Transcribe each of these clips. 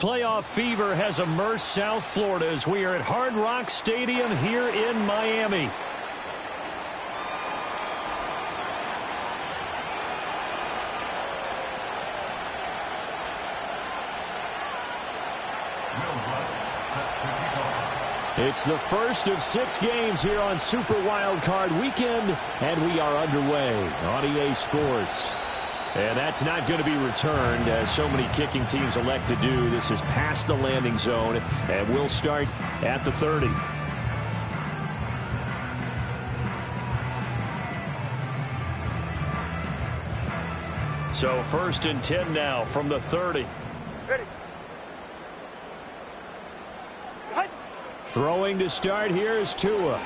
Playoff fever has immersed South Florida as we are at Hard Rock Stadium here in Miami. It's the first of 6 games here on Super Wildcard Weekend, and we are underway on EA Sports. And that's not going to be returned, as so many kicking teams elect to do. This is past the landing zone, and we'll start at the 30. So 1st and 10 now from the 30. Ready. Throwing to start here is Tua.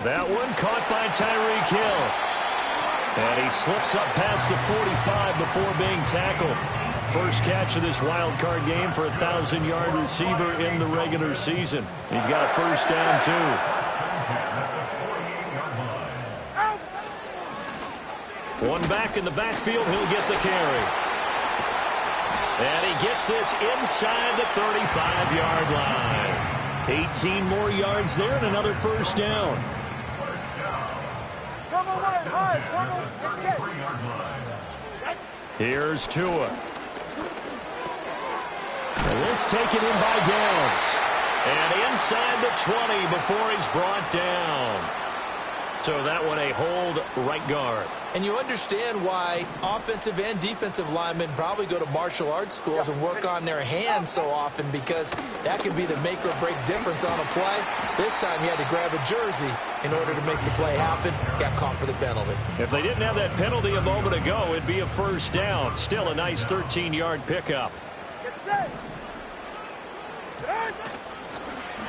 That one caught by Tyreek Hill. And he slips up past the 45 before being tackled. First catch of this wild card game for a 1,000-yard receiver in the regular season. He's got a first down, too. One back in the backfield. He'll get the carry. And he gets this inside the 35-yard line. 18 more yards there and another first down. Here's Tua. And this taken in by Downs. And inside the 20 before he's brought down. So that one a hold right guard. And you understand why offensive and defensive linemen probably go to martial arts schools and work on their hands so often, because that can be the make or break difference on a play. This time he had to grab a jersey in order to make the play happen. Got caught for the penalty. If they didn't have that penalty a moment ago, it'd be a first down. Still a nice 13-yard pickup.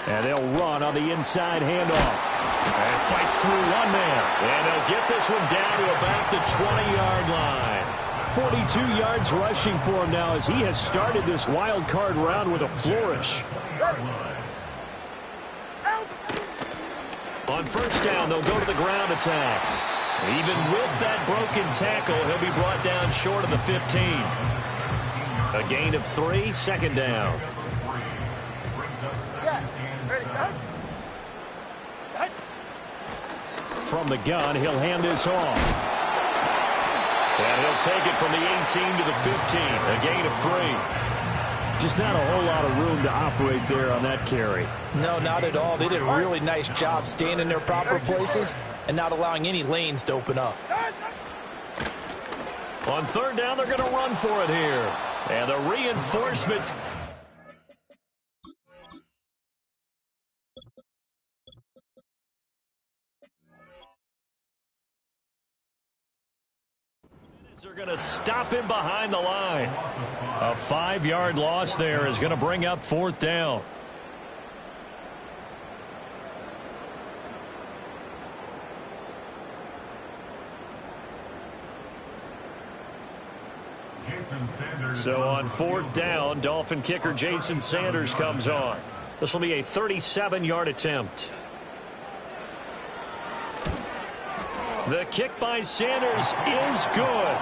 And they'll run on the inside handoff. And fights through one man. And they'll get this one down to about the 20-yard line. 42 yards rushing for him now as he has started this wild card round with a flourish. On first down, they'll go to the ground attack. Even with that broken tackle, he'll be brought down short of the 15. A gain of 3, second down. From the gun, he'll hand this off. And he'll take it from the 18 to the 15. A gain of 3. Just not a whole lot of room to operate there on that carry. No, not at all. They did a really nice job staying in their proper places and not allowing any lanes to open up. On third down, they're going to run for it here. And the reinforcements. They're going to stop him behind the line. A 5-yard loss there is going to bring up fourth down. So on fourth down, Dolphin kicker Jason Sanders comes on. This will be a 37-yard attempt. The kick by Sanders is good.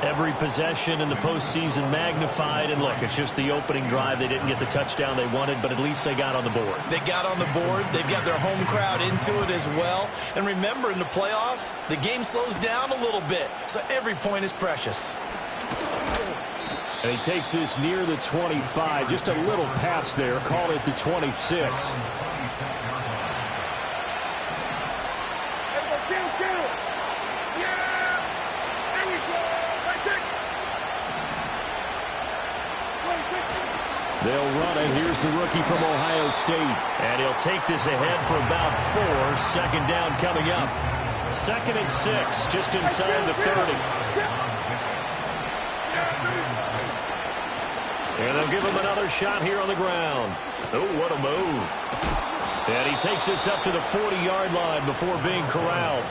Every possession in the postseason magnified. And look, it's just the opening drive. They didn't get the touchdown they wanted, but at least they got on the board. They got on the board. They've got their home crowd into it as well. And remember, in the playoffs, the game slows down a little bit. So every point is precious. And he takes this near the 25. Just a little pass there. Called it the 26. They'll run it. Here's the rookie from Ohio State. And he'll take this ahead for about 4. Second down coming up. 2nd and 6, just inside the 30. And they'll give him another shot here on the ground. Oh, what a move. And he takes this up to the 40-yard line before being corralled.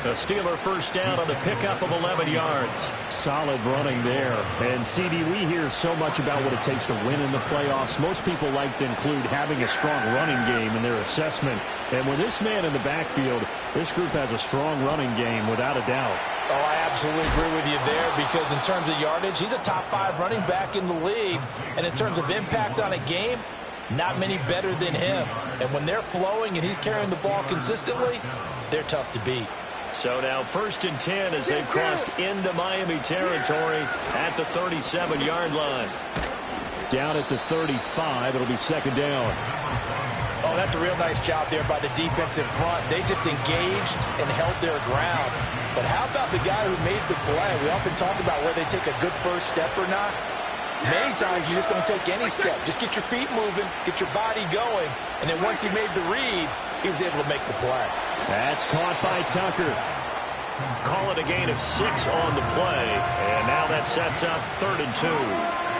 A Steeler first down on the pickup of 11 yards. Solid running there. And, CD, we hear so much about what it takes to win in the playoffs. Most people like to include having a strong running game in their assessment. And with this man in the backfield, this group has a strong running game without a doubt. Oh, I absolutely agree with you there because in terms of yardage, he's a top 5 running back in the league. And in terms of impact on a game, not many better than him. And when they're flowing and he's carrying the ball consistently, they're tough to beat. So now 1st and 10 as they've crossed into Miami territory at the 37-yard line. Down at the 35, it'll be 2nd down. Oh, that's a real nice job there by the defensive front. They just engaged and held their ground. But how about the guy who made the play? We often talk about whether they take a good first step or not. Many times you just don't take any step. Just get your feet moving, get your body going, and then once he made the read, he was able to make the play. That's caught by Tucker. Call it a gain of 6 on the play, and now that sets up 3rd and 2.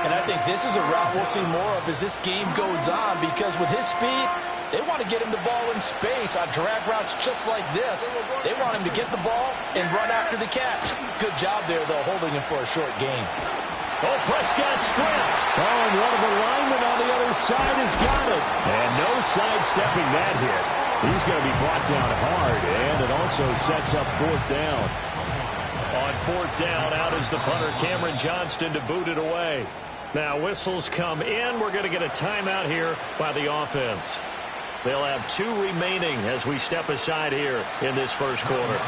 And I think this is a route we'll see more of as this game goes on because with his speed, they want to get him the ball in space on drag routes just like this. They want him to get the ball and run after the catch. Good job there, though, holding him for a short gain. Oh, Prescott stripped. Oh, and one of the linemen on the other side has got it. And no sidestepping that hit. He's going to be brought down hard, and it also sets up 4th down. On 4th down, out is the punter, Cameron Johnston, to boot it away. Now, whistles come in. We're going to get a timeout here by the offense. They'll have 2 remaining as we step aside here in this first quarter.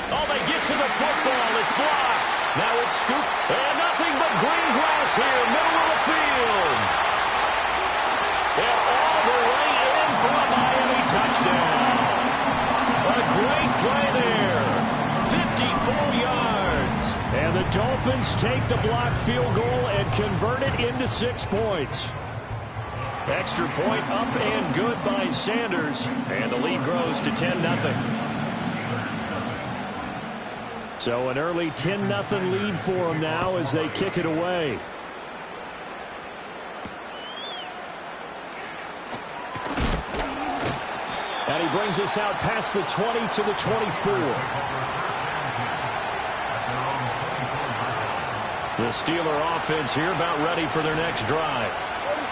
Oh, they get to the football. It's blocked. Now it's scooped. And nothing but green grass here, middle of the field. And all the way in for a Miami touchdown. A great play there. 54 yards. And the Dolphins take the blocked field goal and convert it into 6 points. Extra point up and good by Sanders. And the lead grows to 10-0. So an early 10-0 lead for them now as they kick it away. he brings us out past the 20 to the 24. The Steeler offense here about ready for their next drive.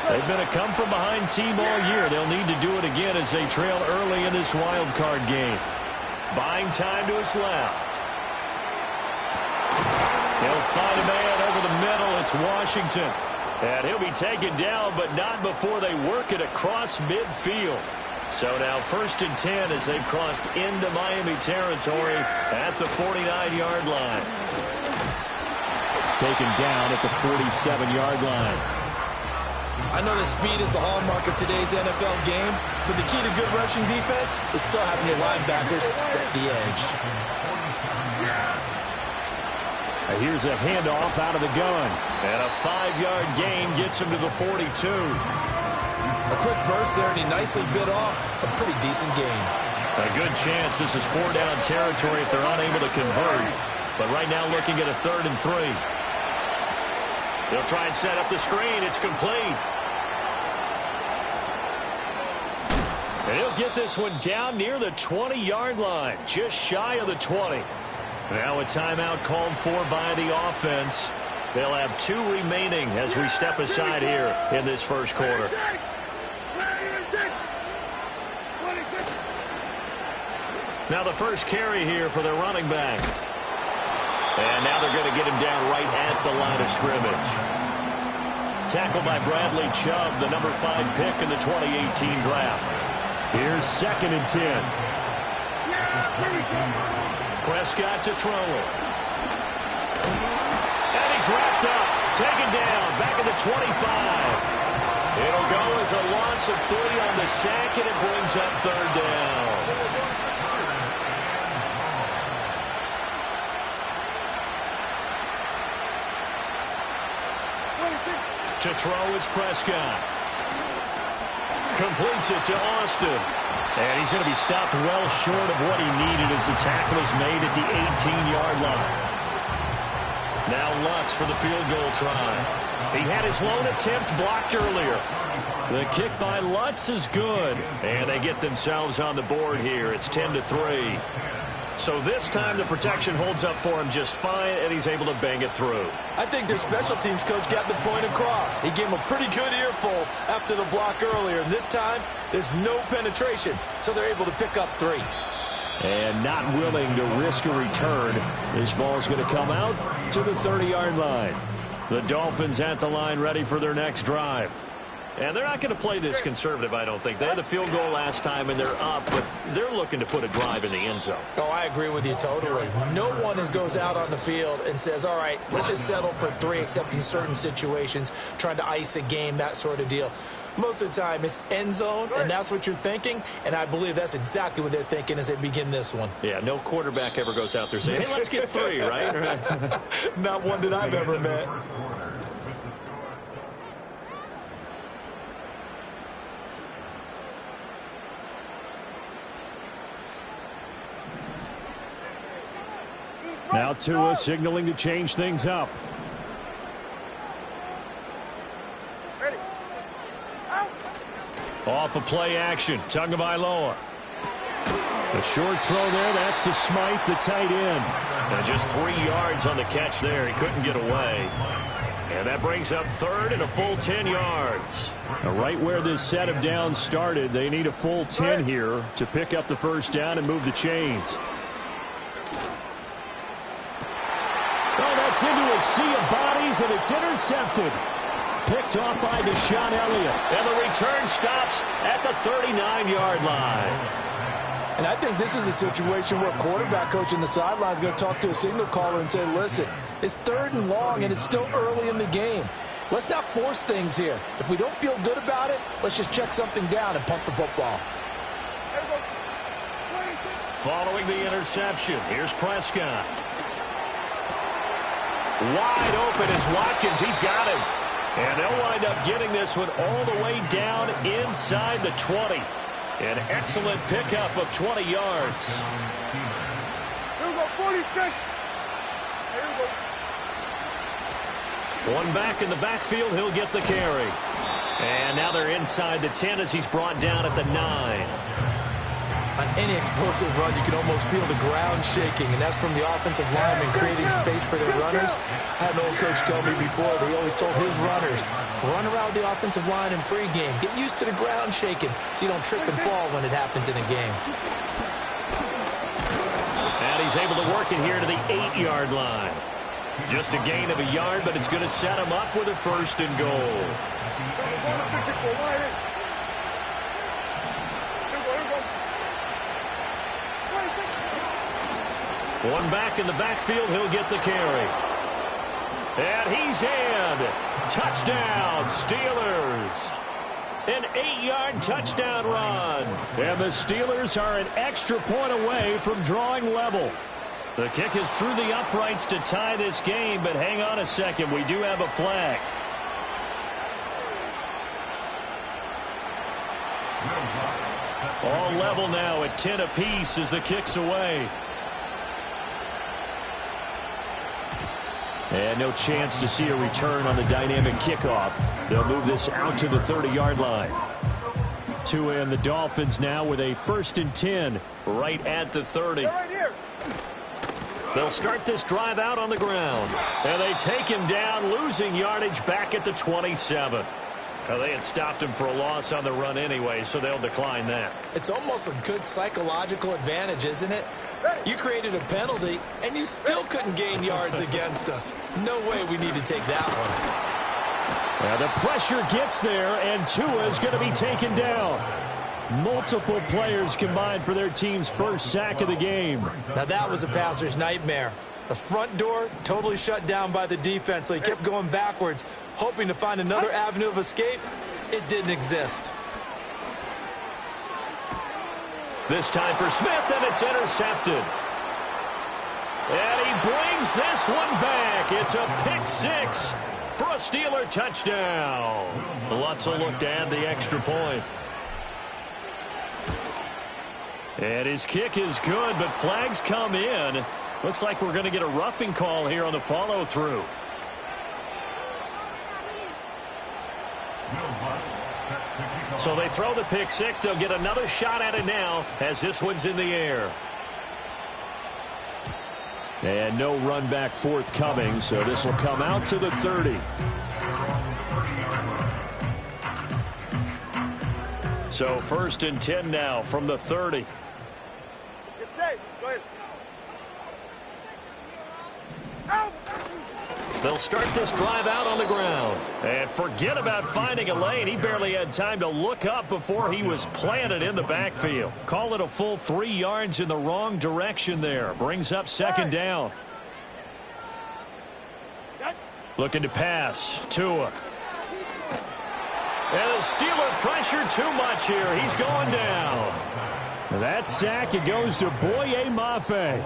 They've been a come-from-behind team all year. They'll need to do it again as they trail early in this wild card game. Buying time to his left. He'll find a man over the middle. It's Washington. And he'll be taken down, but not before they work it across midfield. So now 1st and 10 as they've crossed into Miami territory at the 49-yard line. Taken down at the 47-yard line. I know that speed is the hallmark of today's NFL game, but the key to good rushing defense is still having your linebackers set the edge. Here's a handoff out of the gun. And a 5-yard gain gets him to the 42. A quick burst there, and he nicely bit off a pretty decent gain. A good chance this is 4-down territory if they're unable to convert. But right now looking at a 3rd and 3. They'll try and set up the screen. It's complete. And he'll get this one down near the 20-yard line, just shy of the 20. Now a timeout called for by the offense. They'll have 2 remaining as we step aside here in this first quarter. Now the first carry here for their running back. And now they're going to get him down right at the line of scrimmage. Tackled by Bradley Chubb, the number 5 pick in the 2018 draft. Here's 2nd and 10. Prescott to throw it. And he's wrapped up. Taken down. Back at the 25. It'll go as a loss of 3 on the sack, and it brings up 3rd down. To throw is Prescott. Completes it to Austin. And he's going to be stopped well short of what he needed as the tackle is made at the 18-yard line. Now Lutz for the field goal try. He had his lone attempt blocked earlier. The kick by Lutz is good. And they get themselves on the board here. It's 10-3. So this time the protection holds up for him just fine, and he's able to bang it through. I think their special teams coach got the point across. He gave him a pretty good earful after the block earlier, and this time there's no penetration, so they're able to pick up 3. And not willing to risk a return, this ball's going to come out to the 30-yard line. The Dolphins at the line ready for their next drive. And they're not going to play this conservative, I don't think. They had the field goal last time, and they're up, but they're looking to put a drive in the end zone. Oh, I agree with you totally. No one goes out on the field and says, all right, let's just settle for 3, except in certain situations, trying to ice a game, that sort of deal. Most of the time, it's end zone, and that's what you're thinking, and I believe that's exactly what they're thinking as they begin this one. Yeah, no quarterback ever goes out there saying, hey, let's get 3, right? Not one that I've ever met. Now Tua signaling to change things up. Ready. Out. Off of play action. Tagovailoa. A short throw there. That's to Smythe, the tight end. And just 3 yards on the catch there. He couldn't get away. And that brings up 3rd and a full 10 yards. Right where this set of downs started, they need a full 10 here to pick up the first down and move the chains. It's into a sea of bodies, and it's intercepted. Picked off by Deshaun Elliott. And the return stops at the 39-yard line. And I think this is a situation where quarterback coach in the sideline is going to talk to a signal caller and say, listen, it's 3rd and long, and it's still early in the game. Let's not force things here. If we don't feel good about it, let's just check something down and punt the football. Following the interception, here's Prescott. Wide open is Watkins. He's got him. And they'll wind up getting this one all the way down inside the 20. An excellent pickup of 20 yards. Here we go, 46. Here we go. One back in the backfield. He'll get the carry. And now they're inside the 10 as he's brought down at the 9. On any explosive run, you can almost feel the ground shaking, and that's from the offensive linemen creating space for their runners. I had an old coach tell me before, they always told his runners, run around the offensive line in pregame. Get used to the ground shaking so you don't trip and fall when it happens in a game. And he's able to work it here to the 8-yard line. Just a gain of a yard, but it's going to set him up with a 1st and goal. One back in the backfield, he'll get the carry. And he's in. Touchdown, Steelers. An 8-yard touchdown run. And the Steelers are an extra point away from drawing level. The kick is through the uprights to tie this game, but hang on a second. We do have a flag. All level now at 10 apiece as the kick's away. And no chance to see a return on the dynamic kickoff. They'll move this out to the 30-yard line. Tua and the Dolphins now with a 1st and 10 right at the 30. They'll start this drive out on the ground. And they take him down, losing yardage back at the 27. Well, they had stopped him for a loss on the run anyway, so they'll decline that. It's almost a good psychological advantage, isn't it? You created a penalty, and you still couldn't gain yards against us. No way we need to take that one. Well, the pressure gets there, and Tua is going to be taken down. Multiple players combined for their team's first sack of the game. Now that was a passer's nightmare. The front door totally shut down by the defense, so he kept going backwards, hoping to find another avenue of escape. It didn't exist. This time for Smith, and it's intercepted. And he brings this one back. It's a pick 6 for a Steeler touchdown. Lutzel looked to add the extra point. And his kick is good, but flags come in. Looks like we're going to get a roughing call here on the follow-through. So they throw the pick 6. They'll get another shot at it now as this one's in the air. And no run back forthcoming, so this will come out to the 30. So 1st and 10 now from the 30. Get safe. Go ahead. They'll start this drive out on the ground. And forget about finding a lane. He barely had time to look up before he was planted in the backfield. Call it a full 3 yards in the wrong direction there. Brings up 2nd down. Looking to pass. Tua. And the Steeler pressure too much here. He's going down. That sack, it goes to Boye Mafe.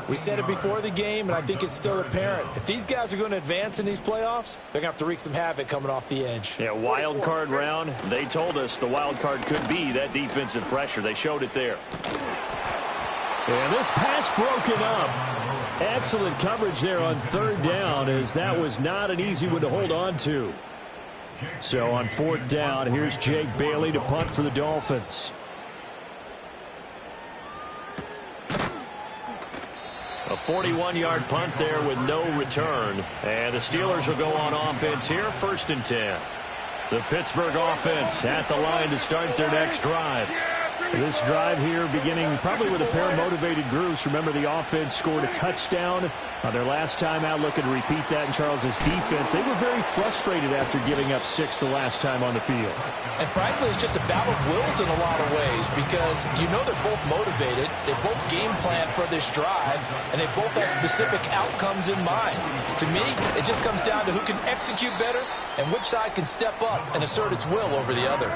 We said it before the game, and I think it's still apparent. If these guys are going to advance in these playoffs, they're going to have to wreak some havoc coming off the edge. Yeah, wild card round. They told us the wild card could be that defensive pressure. They showed it there. And this pass broken up. Excellent coverage there on 3rd down, as that was not an easy one to hold on to. So on 4th down, here's Jake Bailey to punt for the Dolphins. A 41-yard punt there with no return. And the Steelers will go on offense here, 1st and 10. The Pittsburgh offense at the line to start their next drive. This drive here beginning probably with a pair of motivated groups. Remember, the offense scored a touchdown on their last time out. Looking to repeat that in Charles's defense. They were very frustrated after giving up 6 the last time on the field. And frankly, it's just a battle of wills in a lot of ways, because you know they're both motivated. They both game plan for this drive, and they both have specific outcomes in mind. To me, it just comes down to who can execute better and which side can step up and assert its will over the other.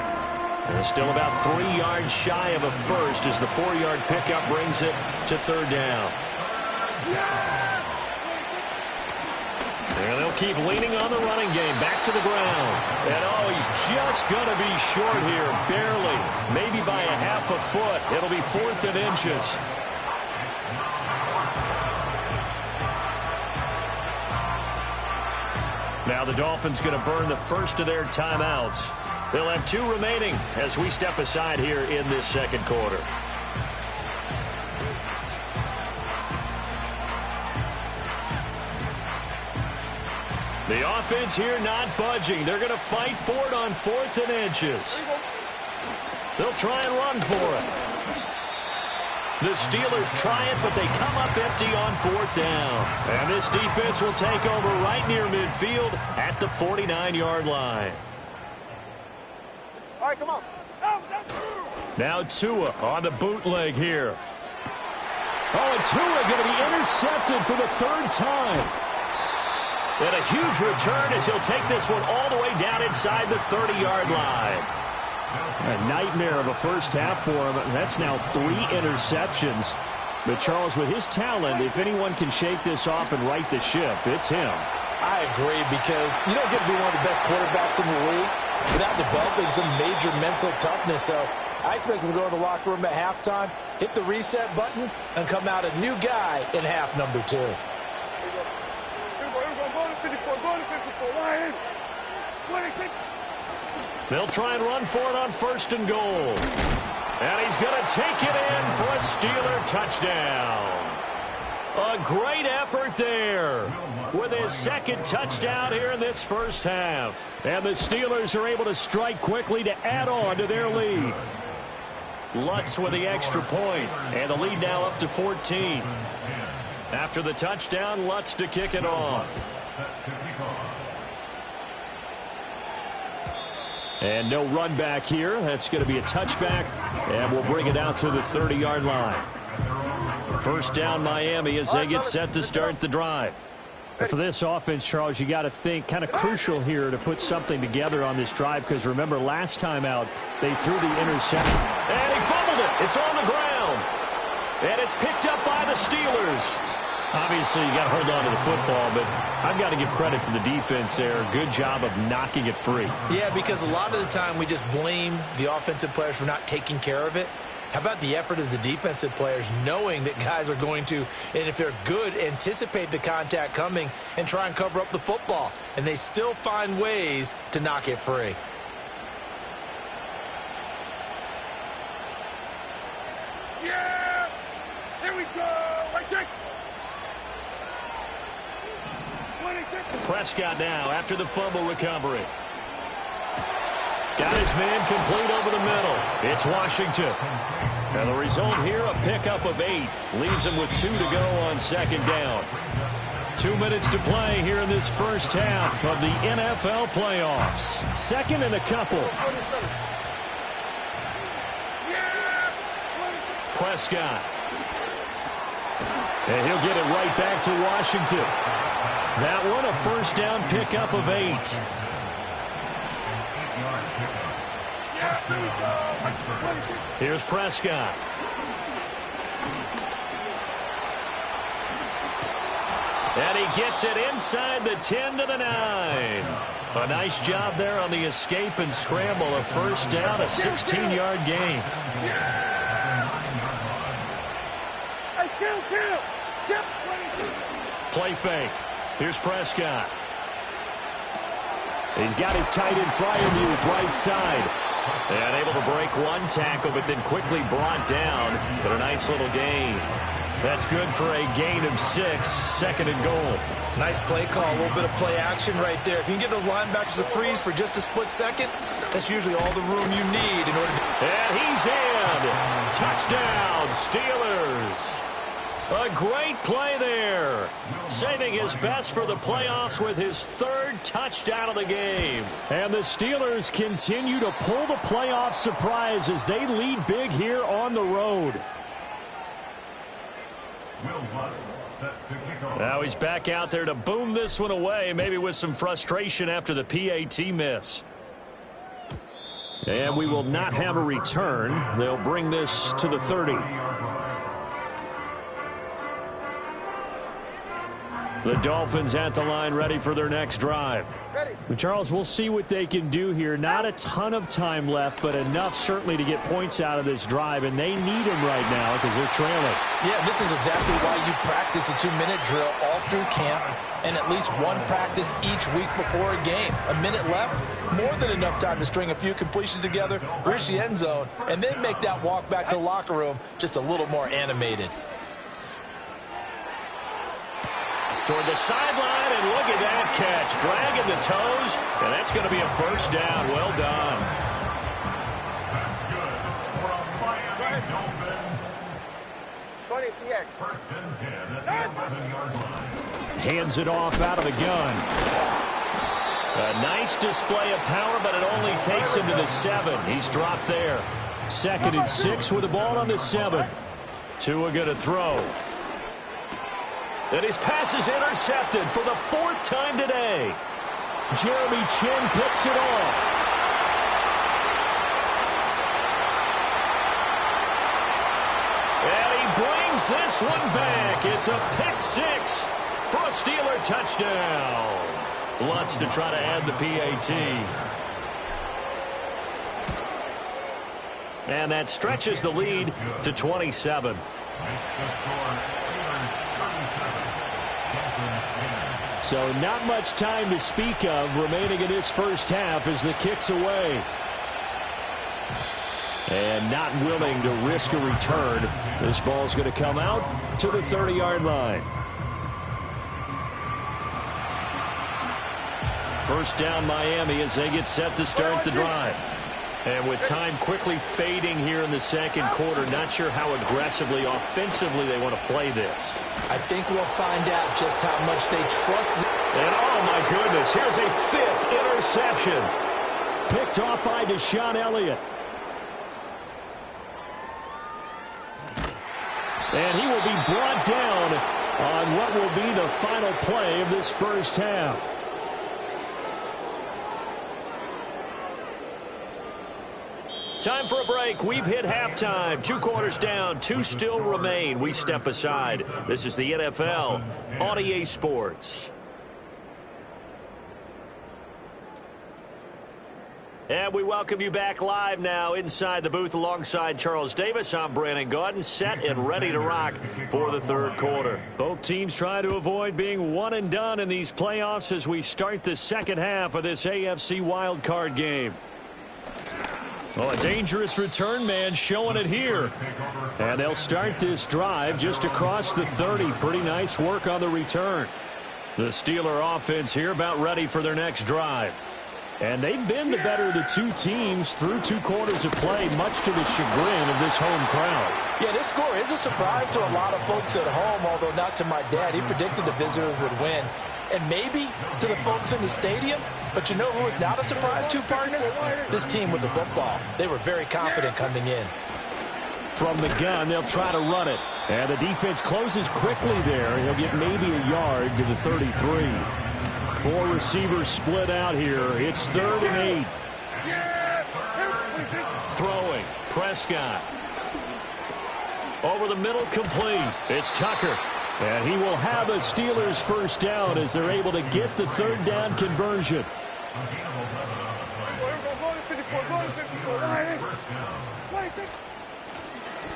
They're still about 3 yards shy of a first as the 4-yard pickup brings it to 3rd down. And they'll keep leaning on the running game. Back to the ground. And, oh, he's just going to be short here. Barely. Maybe by a half a foot. It'll be 4th and inches. Now the Dolphins going to burn the first of their timeouts. They'll have 2 remaining as we step aside here in this 2nd quarter. The offense here not budging. They're going to fight for it on 4th and inches. They'll try and run for it. The Steelers try it, but they come up empty on 4th down. And this defense will take over right near midfield at the 49-yard line. All right, come on. Now Tua on the bootleg here. Oh, and Tua going to be intercepted for the 3rd time. And a huge return as he'll take this one all the way down inside the 30-yard line. A nightmare of a first half for him. That's now 3 interceptions. But, Charles, with his talent, if anyone can shake this off and right the ship, it's him. I agree, because you don't get to be one of the best quarterbacks in the league without developing some major mental toughness. So I expect him to go in the locker room at halftime, hit the reset button, and come out a new guy in half number 2. Here we go. Go to 54. Go to 54. Line. 26. They'll try and run for it on 1st and goal. And he's going to take it in for a Steeler touchdown. A great effort there with his 2nd touchdown here in this first half. And the Steelers are able to strike quickly to add on to their lead. Lutz with the extra point, and the lead now up to 14. After the touchdown, Lutz to kick it off. And no run back here. That's going to be a touchback, and we'll bring it out to the 30-yard line. 1st down Miami as they get set to start the drive. For this offense, Charles, you got to think kind of crucial here to put something together on this drive, because remember last time out they threw the interception. And he fumbled it. It's on the ground. And it's picked up by the Steelers. Obviously, you got to hold on to the football, but I've got to give credit to the defense there. Good job of knocking it free. Yeah, because a lot of the time we just blame the offensive players for not taking care of it. How about the effort of the defensive players knowing that guys are going to, and if they're good, anticipate the contact coming and try and cover up the football. And they still find ways to knock it free. Yeah! Here we go! Right check! Prescott now after the fumble recovery. Got his man complete over the middle. It's Washington. And the result here, a pickup of 8. Leaves him with 2 to go on 2nd down. 2 minutes to play here in this first half of the NFL playoffs. 2nd and a couple. Prescott. And he'll get it right back to Washington. That one, a 1st down pickup of 8. Here's Prescott. And he gets it inside the 10 to the 9. A nice job there on the escape and scramble. A 1st down, a 16-yard gain. Play fake. Here's Prescott. He's got his tight end Fryermuth right side. And able to break one tackle, but then quickly brought down. But a nice little gain. That's good for a gain of 6, 2nd and goal. Nice play call, a little bit of play action right there. If you can get those linebackers to freeze for just a split second, that's usually all the room you need in order to... And he's in. Touchdown, Steelers. A great play there. Saving his best for the playoffs with his 3rd touchdown of the game. And the Steelers continue to pull the playoff surprise as they lead big here on the road. Now he's back out there to boom this one away, maybe with some frustration after the PAT miss. And we will not have a return. They'll bring this to the 30. The Dolphins at the line, ready for their next drive. But Charles, we'll see what they can do here. Not a ton of time left, but enough certainly to get points out of this drive, and they need them right now because they're trailing. Yeah, this is exactly why you practice a 2-minute drill all through camp and at least one practice each week before a game. A minute left, more than enough time to string a few completions together, reach the end zone, and then make that walk back to the locker room just a little more animated. toward the sideline, and look at that catch. Dragging the toes, and that's going to be a first down. Well done. First and 10. Hands it off out of the gun. A nice display of power, but it only takes him to the 7. He's dropped there. 2nd and 6 with the ball on the 7. Tua going to throw. And his pass is intercepted for the 4th time today. Jeremy Chin picks it off. And he brings this one back. It's a pick 6 for a Steeler touchdown. Lutz to try to add the PAT. And that stretches the lead to 27. So not much time to speak of remaining in this first half as the kick's away. And not willing to risk a return. This ball's going to come out to the 30-yard line. First down Miami as they get set to start the drive. And with time quickly fading here in the second quarter, not sure how aggressively, offensively they want to play this. I think we'll find out just how much they trust. And oh my goodness, here's a 5th interception. Picked off by Deshaun Elliott. And he will be brought down on what will be the final play of this first half. Time for a break. We've hit halftime. 2 quarters down. 2 still remain. We step aside. This is the NFL on EA Sports. And we welcome you back live now inside the booth alongside Charles Davis. I'm Brandon Gaudin, set and ready to rock for the third quarter. Both teams try to avoid being one and done in these playoffs as we start the second half of this AFC wildcard game. Oh, a dangerous return man showing it here. And they'll start this drive just across the 30. Pretty nice work on the return. The Steeler offense here about ready for their next drive. And they've been the better of the 2 teams through 2 quarters of play, much to the chagrin of this home crowd. Yeah, this score is a surprise to a lot of folks at home, although not to my dad. He predicted the visitors would win. And maybe to the folks in the stadium. But you know who is not a surprise to, partner? This team with the football. They were very confident coming in. From the gun, they'll try to run it. And the defense closes quickly there. He'll get maybe a yard to the 33. 4 receivers split out here. It's 3rd and 8. Throwing. Prescott. Over the middle, complete. It's Tucker. And he will have a Steelers first down as they're able to get the 3rd down conversion.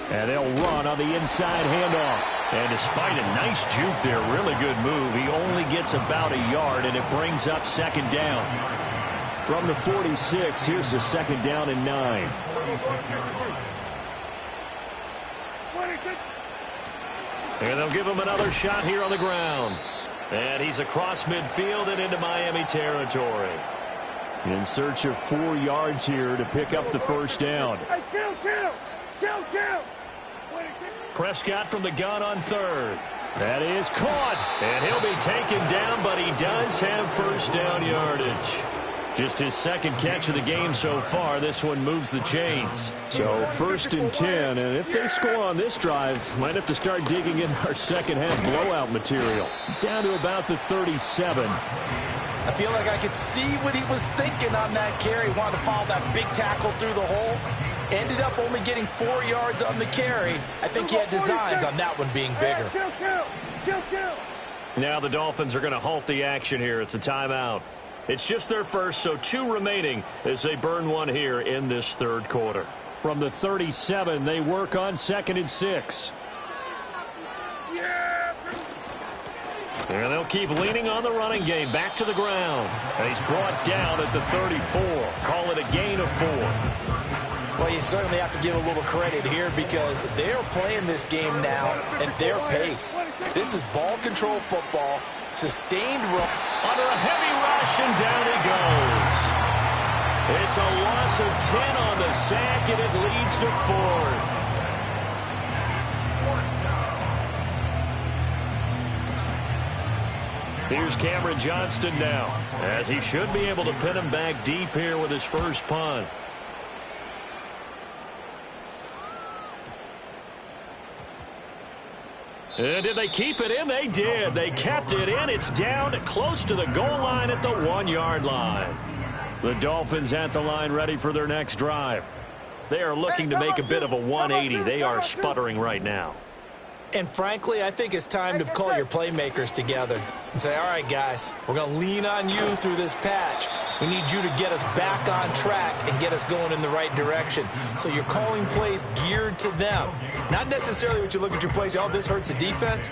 And they'll run on the inside handoff. And despite a nice juke there, really good move, he only gets about a yard, and it brings up 2nd down. From the 46, here's the 2nd down and 9. And they'll give him another shot here on the ground. And he's across midfield and into Miami territory. In search of 4 yards here to pick up the first down. Prescott from the gun on 3rd. That is caught. And he'll be taken down, but he does have first down yardage. Just his 2nd catch of the game so far. This one moves the chains. So 1st and 10, and if they score on this drive, might have to start digging in our second half blowout material. Down to about the 37. I feel like I could see what he was thinking on that carry. Wanted to follow that big tackle through the hole. Ended up only getting 4 yards on the carry. I think he had designs on that one being bigger. Now the Dolphins are going to halt the action here. It's a timeout. It's just their first, so 2 remaining as they burn one here in this 3rd quarter. From the 37, they work on 2nd and 6. And they'll keep leaning on the running game. Back to the ground. And he's brought down at the 34. Call it a gain of 4. Well, you certainly have to give a little credit here because they're playing this game now at their pace. This is ball control football, sustained run. Under a heavy rush, and down he goes. It's a loss of 10 on the sack, and it leads to 4th. Here's Cameron Johnston now, as he should be able to pin him back deep here with his first punt. And did they keep it in? They did. They kept it in. It's down close to the goal line at the 1-yard line. The Dolphins at the line ready for their next drive. They are looking to make a bit of a 180. They are sputtering right now. And frankly, I think it's time to call your playmakers together and say, all right, guys, we're going to lean on you through this patch. We need you to get us back on track and get us going in the right direction. So you're calling plays geared to them. Not necessarily what you look at your plays, oh, this hurts the defense.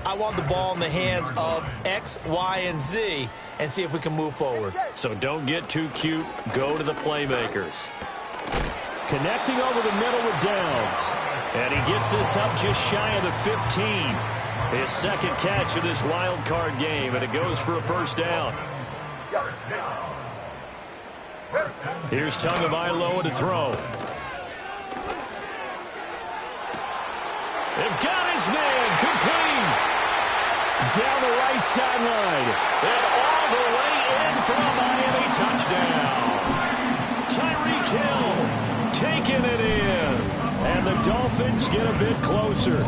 I want the ball in the hands of X, Y, and Z and see if we can move forward. So don't get too cute. Go to the playmakers. Connecting over the middle with Downs. And he gets this up just shy of the 15. His second catch of this wild card game, and it goes for a first down. Here's Tagovailoa to throw. They've got his man complete. Down the right sideline. And all the way in for a Miami touchdown. Tyreek Hill taking it in. And the Dolphins get a bit closer.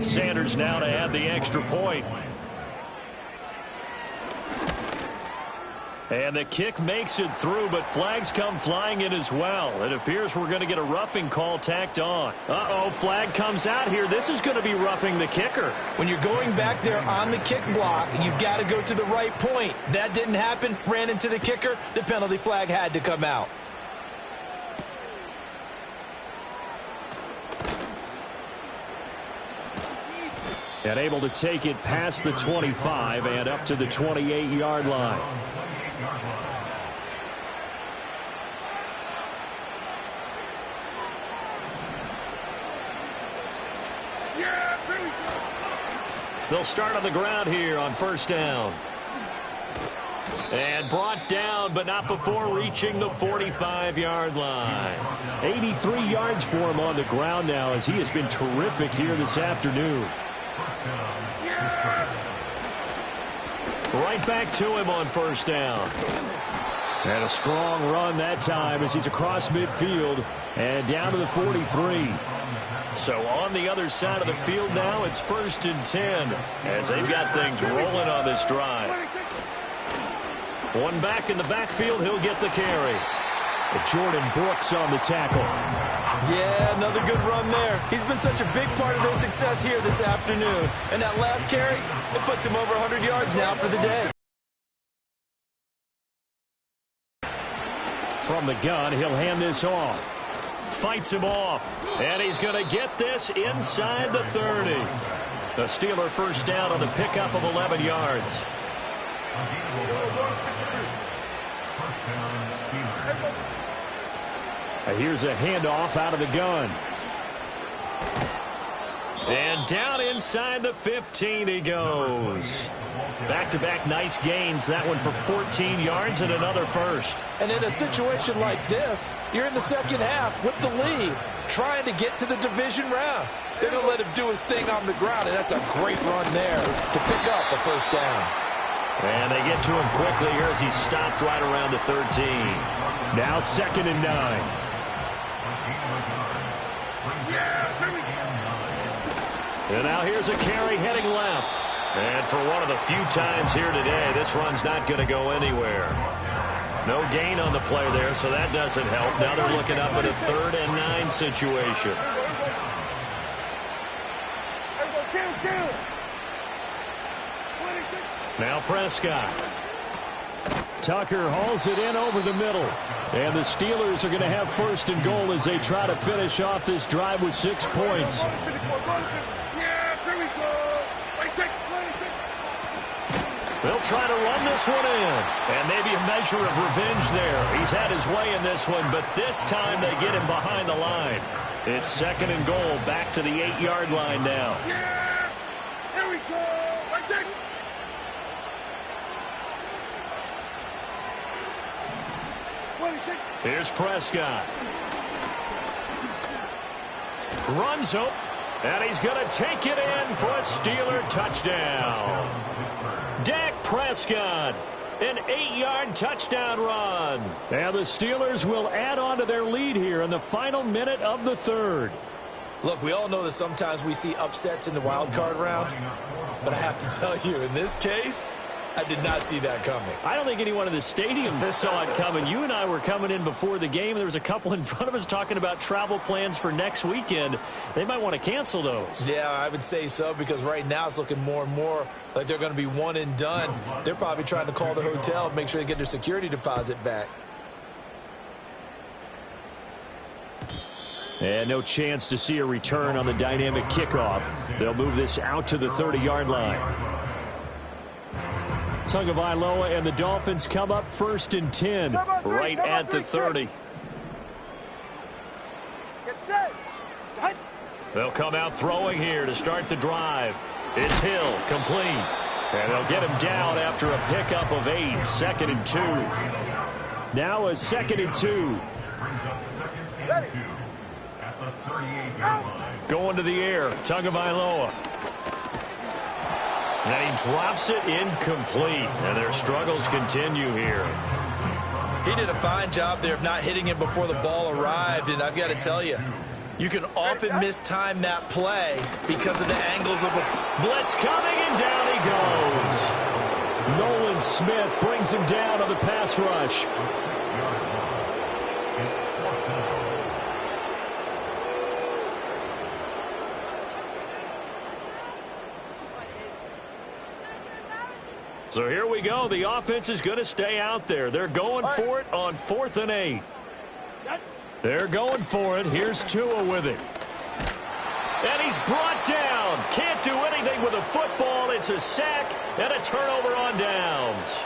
Sanders now to add the extra point. And the kick makes it through, but flags come flying in as well. It appears we're going to get a roughing call tacked on. Uh-oh, flag comes out here. This is going to be roughing the kicker. When you're going back there on the kick block, you've got to go to the right point. That didn't happen. Ran into the kicker. The penalty flag had to come out. And able to take it past the 25 and up to the 28-yard line. They'll start on the ground here on first down. And brought down, but not before reaching the 45-yard line. 83 yards for him on the ground now, as he has been terrific here this afternoon. Right back to him on first down. And a strong run that time as he's across midfield and down to the 43. So on the other side of the field now, it's 1st and 10 as they've got things rolling on this drive. One back in the backfield, he'll get the carry. Jordan Brooks on the tackle. Yeah, another good run there. He's been such a big part of their success here this afternoon. And that last carry, it puts him over 100 yards now for the day. From the gun, he'll hand this off. Fights him off. And he's going to get this inside the 30. The Steeler first down on the pickup of 11 yards. Here's a handoff out of the gun. And down inside the 15 he goes. Back-to-back nice gains. That one for 14 yards and another first. And in a situation like this, you're in the second half with the lead, trying to get to the division round. They're going to let him do his thing on the ground, and that's a great run there to pick up a first down. And they get to him quickly here as he stopped right around the 13. Now 2nd and 9. And now here's a carry heading left. And for one of the few times here today, this run's not going to go anywhere. No gain on the play there, so that doesn't help. Now they're looking up at a 3rd and 9 situation. Now Prescott. Tucker hauls it in over the middle. And the Steelers are going to have 1st and goal as they try to finish off this drive with 6 points. They'll try to run this one in. And maybe a measure of revenge there. He's had his way in this one, but this time they get him behind the line. It's 2nd and goal, back to the 8-yard line now. Yeah! Here we go! Let's take it! Here's Prescott. Runs up, and he's going to take it in for a Steeler touchdown. Dak Prescott, an 8-yard touchdown run. And the Steelers will add on to their lead here in the final minute of the 3rd. Look, we all know that sometimes we see upsets in the wild card round, but I have to tell you, in this case, I did not see that coming. I don't think anyone in the stadium saw it coming. You and I were coming in before the game. There was a couple in front of us talking about travel plans for next weekend. They might want to cancel those. Yeah, I would say so, because right now it's looking more and more like they're going to be one and done. They're probably trying to call the hotel, make sure they get their security deposit back. And no chance to see a return on the dynamic kickoff. They'll move this out to the 30-yard line. Tagovailoa and the Dolphins come up 1st and 10, right at the 30. Get set! They'll come out throwing here to start the drive. It's Hill, complete. And they'll get him down after a pickup of 8, 2nd and 2. Now a 2nd and 2. Ready. Going to the air, Tagovailoa. And he drops it incomplete. And their struggles continue here. He did a fine job there of not hitting him before the ball arrived. And I've got to tell you, you can often mistime that play because of the angles of a blitz coming, and down he goes. Nolan Smith brings him down on the pass rush. So here we go. The offense is going to stay out there. They're going for it on 4th and 8. They're going for it. Here's Tua with it. And he's brought down. Can't do anything with a football. It's a sack and a turnover on downs.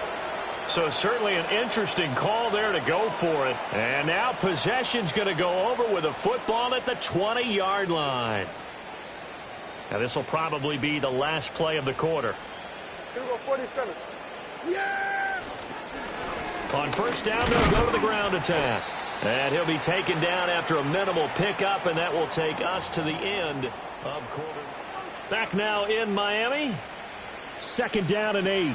So certainly an interesting call there to go for it. And now possession's going to go over with a football at the 20-yard line. Now this will probably be the last play of the quarter. Here we go, 47. Yeah! On 1st down, they'll go to the ground attack. And he'll be taken down after a minimal pickup, and that will take us to the end of quarter. Back now in Miami. 2nd down and 8.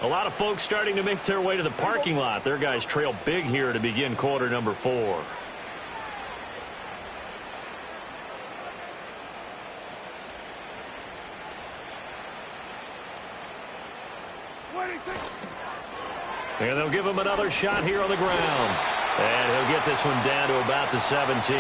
A lot of folks starting to make their way to the parking lot. Their guys trail big here to begin quarter number 4. And they'll give him another shot here on the ground. And he'll get this one down to about the 17.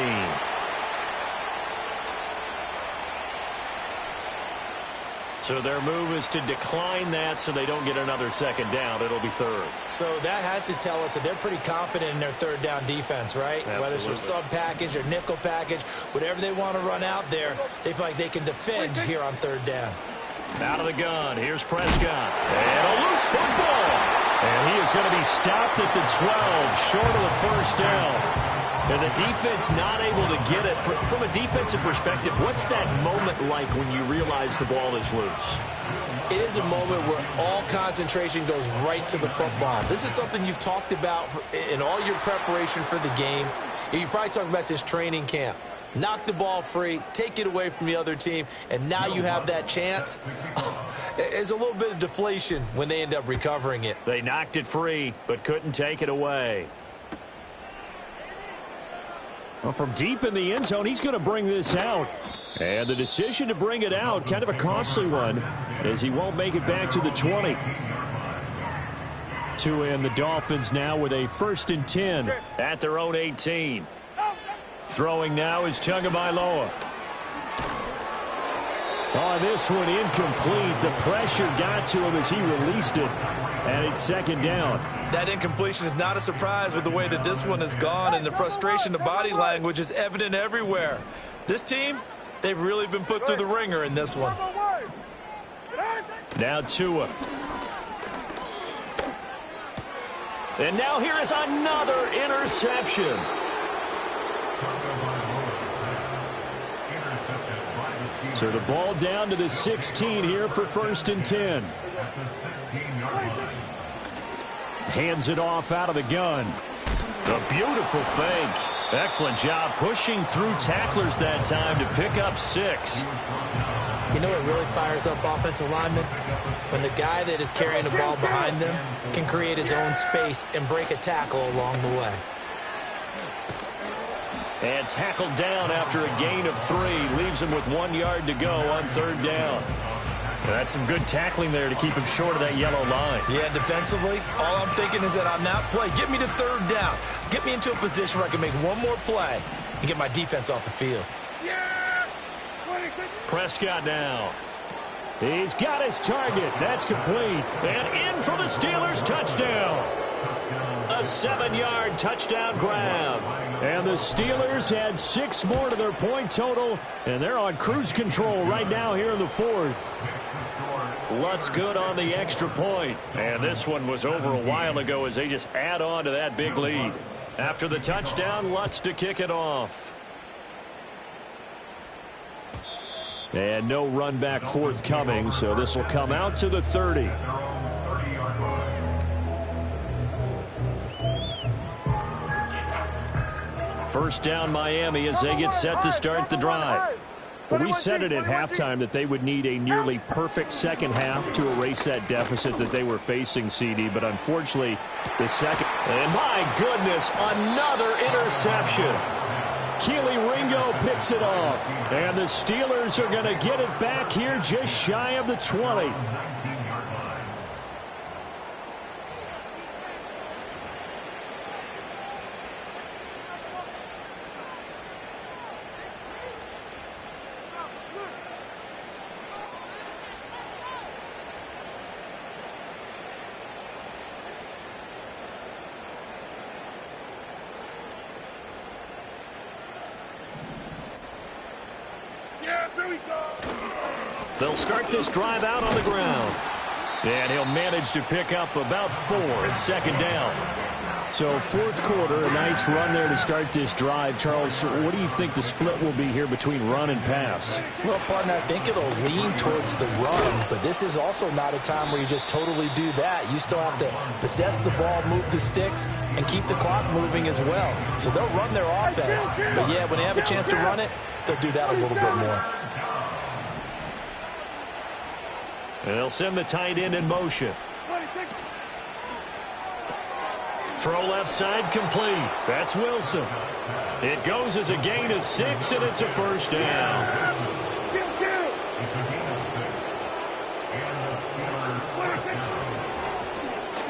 So their move is to decline that so they don't get another 2nd down. It'll be 3rd. So that has to tell us that they're pretty confident in their 3rd down defense, right? Absolutely. Whether it's a sub package or nickel package, whatever they want to run out there, they feel like they can defend here on 3rd down. Out of the gun, here's Prescott. And a loose football. And he is going to be stopped at the 12, short of the 1st down. And the defense not able to get it. From a defensive perspective, what's that moment like when you realize the ball is loose? It is a moment where all concentration goes right to the football. This is something you've talked about in all your preparation for the game. You probably talked about this training camp. Knock the ball free, take it away from the other team, and now you have that chance. There's a little bit of deflation when they end up recovering it. They knocked it free, but couldn't take it away. Well, from deep in the end zone, he's going to bring this out. And the decision to bring it out, kind of a costly one, as he won't make it back to the 20. Tua and the Dolphins now with a 1st and 10 at their own 18. Throwing now is Tagovailoa. On this one, incomplete. The pressure got to him as he released it. And it's 2nd down. That incompletion is not a surprise with the way that this one has gone, and the frustration of body language is evident everywhere. This team, they've really been put through the ringer in this one. Now Tua. And now here is another interception. So the ball down to the 16 here for 1st and 10. Hands it off out of the gun. A beautiful fake. Excellent job pushing through tacklers that time to pick up 6. You know what really fires up offensive linemen? When the guy that is carrying the ball behind them can create his own space and break a tackle along the way. And tackled down after a gain of 3. Leaves him with 1 yard to go on 3rd down. That's some good tackling there to keep him short of that yellow line. Yeah, defensively, all I'm thinking is that on that play, get me to 3rd down. Get me into a position where I can make one more play and get my defense off the field. Prescott now. He's got his target. That's complete. And in for the Steelers touchdown. A 7-yard touchdown grab. And the Steelers had 6 more to their point total, and they're on cruise control right now here in the 4th. Lutz good on the extra point. And this one was over a while ago as they just add on to that big lead. After the touchdown, Lutz to kick it off. And no run back forthcoming, so this will come out to the 30. First down Miami as they get set to start the drive. Well, we said it at halftime that they would need a nearly perfect second half to erase that deficit that they were facing, CD, but unfortunately the second. And my goodness, another interception. Keely Ringo picks it off, and the Steelers are going to get it back here just shy of the 20. They'll start this drive out on the ground. And he'll manage to pick up about 4 at 2nd down. So 4th quarter, a nice run there to start this drive. Charles, what do you think the split will be here between run and pass? Well, partner, I think it'll lean towards the run, but this is also not a time where you just totally do that. You still have to possess the ball, move the sticks, and keep the clock moving as well. So they'll run their offense, but yeah, when they have a chance to run it, they'll do that a little bit more. And they'll send the tight end in motion. Throw left side complete. That's Wilson. It goes as a gain of 6, and it's a 1st down.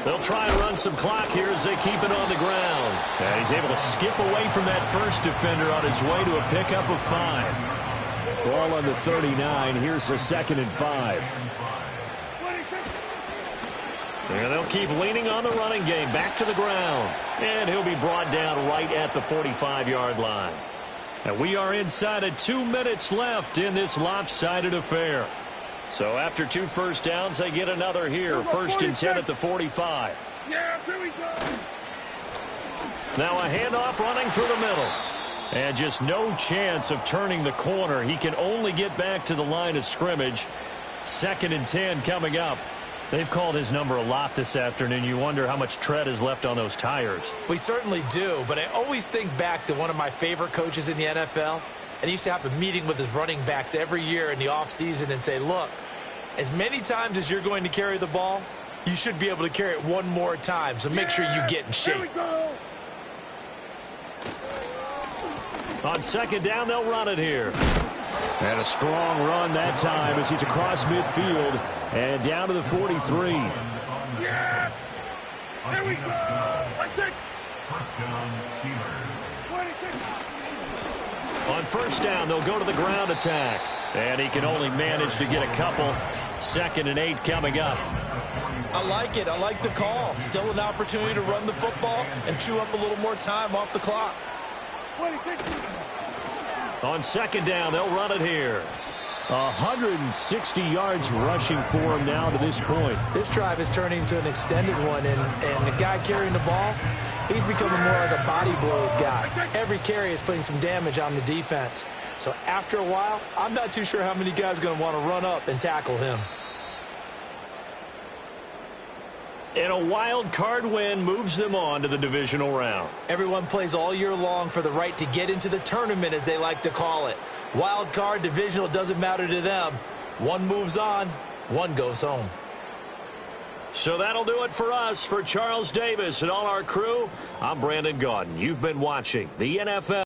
They'll try and run some clock here as they keep it on the ground. And he's able to skip away from that first defender on his way to a pickup of 5. Ball on the 39. Here's the 2nd and 5. And they'll keep leaning on the running game. Back to the ground. And he'll be brought down right at the 45-yard line. And we are inside of 2 minutes left in this lopsided affair. So after 2 first downs, they get another here. 1st and 10 at the 45. Now a handoff running through the middle. And just no chance of turning the corner. He can only get back to the line of scrimmage. 2nd and 10 coming up. They've called his number a lot this afternoon. You wonder how much tread is left on those tires. We certainly do, but I always think back to one of my favorite coaches in the NFL. And he used to have a meeting with his running backs every year in the offseason and say, look, as many times as you're going to carry the ball, you should be able to carry it one more time, so make sure you get in shape. On 2nd down, they'll run it here. And a strong run that time as he's across midfield and down to the 43. Yeah! There we go! Let's take... On 1st down, they'll go to the ground attack. And he can only manage to get a couple. 2nd and 8 coming up. I like it. I like the call. Still an opportunity to run the football and chew up a little more time off the clock. On 2nd down, they'll run it here. 160 yards rushing for him now to this point. This drive is turning into an extended one, and the guy carrying the ball, he's becoming more like a body blows guy. Every carry is putting some damage on the defense. So after a while, I'm not too sure how many guys are going to want to run up and tackle him. And a wild card win moves them on to the divisional round. Everyone plays all year long for the right to get into the tournament, as they like to call it. Wild card, divisional, doesn't matter to them. One moves on, one goes home. So that'll do it for us. For Charles Davis and all our crew, I'm Brandon Gaudin. You've been watching the NFL.